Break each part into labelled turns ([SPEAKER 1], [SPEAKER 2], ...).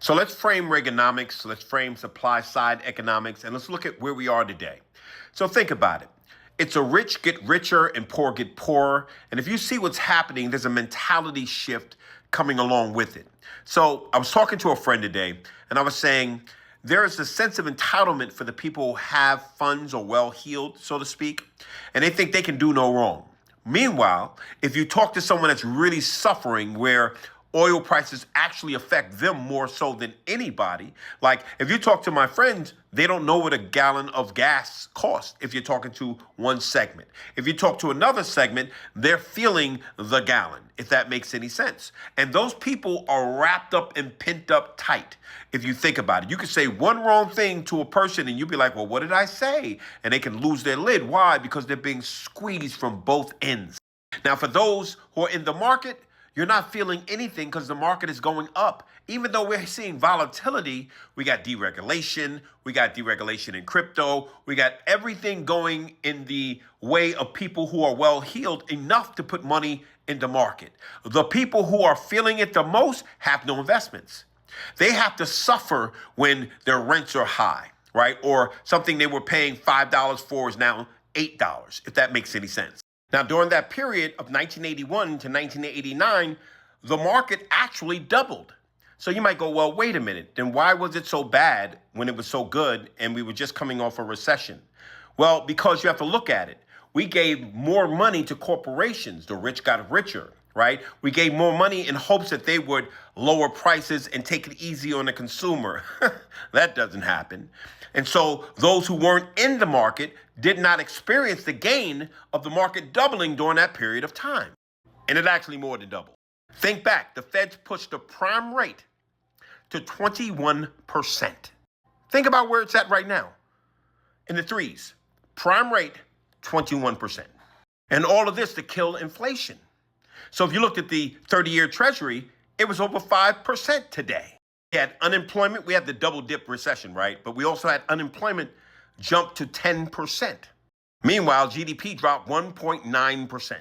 [SPEAKER 1] So let's frame Reaganomics, let's frame supply side economics, and let's look at where we are today. So think about it. It's a rich get richer and poor get poorer. And if you see what's happening, there's a mentality shift coming along with it. So I was talking to a friend today, and I was saying there is a sense of entitlement for the people who have funds or well-heeled, so to speak, and they think they can do no wrong. Meanwhile, if you talk to someone that's really suffering, where oil prices actually affect them more so than anybody. Like if you talk to my friends, they don't know what a gallon of gas costs if you're talking to one segment. If you talk to another segment, they're feeling the gallon, if that makes any sense. And those people are wrapped up and pent up tight. If you think about it, you could say one wrong thing to a person and you'd be like, well, what did I say? And they can lose their lid. Why? Because they're being squeezed from both ends. Now, for those who are in the market, you're not feeling anything because the market is going up. Even though we're seeing volatility, we got deregulation in crypto, we got everything going in the way of people who are well-heeled enough to put money in the market. The people who are feeling it the most have no investments. They have to suffer when their rents are high, right? Or something they were paying $5 for is now $8, if that makes any sense. Now, during that period of 1981 to 1989, the market actually doubled. So you might go, well, wait a minute, then why was it so bad when it was so good and we were just coming off a recession? Well, because you have to look at it. We gave more money to corporations. The rich got richer, right? We gave more money in hopes that they would lower prices and take it easy on the consumer. That doesn't happen. And so those who weren't in the market did not experience the gain of the market doubling during that period of time. And it actually more than doubled. Think back, the Feds pushed the prime rate to 21%. Think about where it's at right now. In the threes, prime rate, 21%. And all of this to kill inflation. So if you looked at the 30-year Treasury, it was over 5% today. We had unemployment. We had the double dip recession, right? But we also had unemployment jump to 10%. Meanwhile, GDP dropped 1.9%.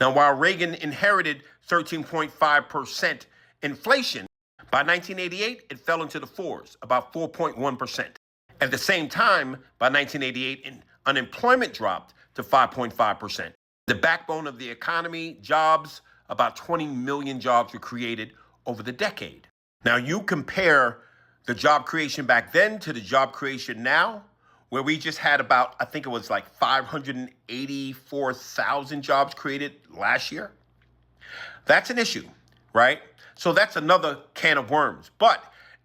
[SPEAKER 1] Now, while Reagan inherited 13.5% inflation, by 1988, it fell into the fours, about 4.1%. At the same time, by 1988, unemployment dropped to 5.5%. The backbone of the economy, jobs, about 20 million jobs were created over the decade. Now, you compare the job creation back then to the job creation now, where we just had about, I think it was like 584,000 jobs created last year. That's an issue, right? So that's another can of worms. But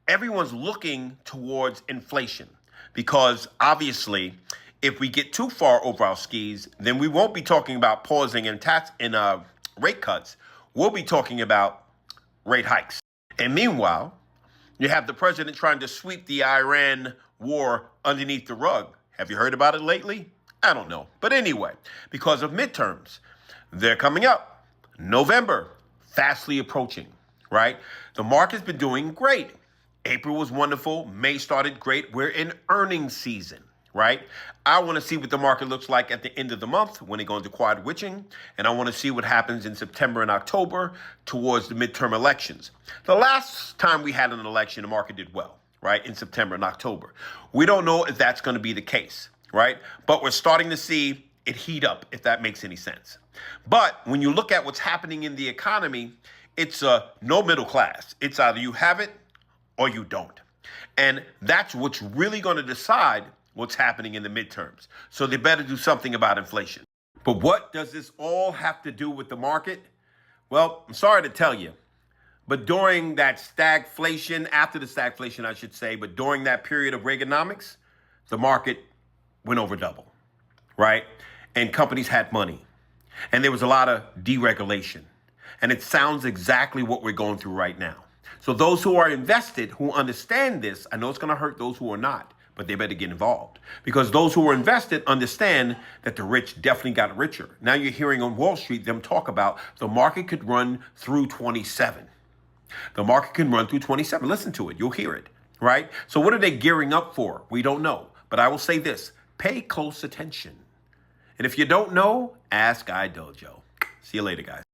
[SPEAKER 1] everyone's looking towards inflation because obviously, if we get too far over our skis, then we won't be talking about pausing and rate cuts. We'll be talking about rate hikes. And meanwhile, you have the president trying to sweep the Iran war underneath the rug. Have you heard about it lately? I don't know. But anyway, because of midterms, they're coming up. November, fastly approaching, right? The market's been doing great. April was wonderful. May started great. We're in earnings season, right? I want to see what the market looks like at the end of the month when they go into quiet witching, and I want to see what happens in September and October towards the midterm elections. The last time we had an election, the market did well, right, in September and October. We don't know if that's going to be the case, right? But we're starting to see it heat up, if that makes any sense. But when you look at what's happening in the economy, it's no middle class. It's either you have it or you don't. And that's what's really going to decide what's happening in the midterms. So they better do something about inflation. But what does this all have to do with the market? Well, I'm sorry to tell you, but during that stagflation, after the stagflation, I should say, but during that period of Reaganomics, the market went over double, right? And companies had money. And there was a lot of deregulation. And it sounds exactly what we're going through right now. So those who are invested, who understand this, I know it's going to hurt those who are not, but they better get involved. Because those who are invested understand that the rich definitely got richer. Now you're hearing on Wall Street them talk about the market could run through 27. The market can run through 27. Listen to it. You'll hear it, right? So what are they gearing up for? We don't know. But I will say this. Pay close attention. And if you don't know, ask Guy Dojo. See you later, guys.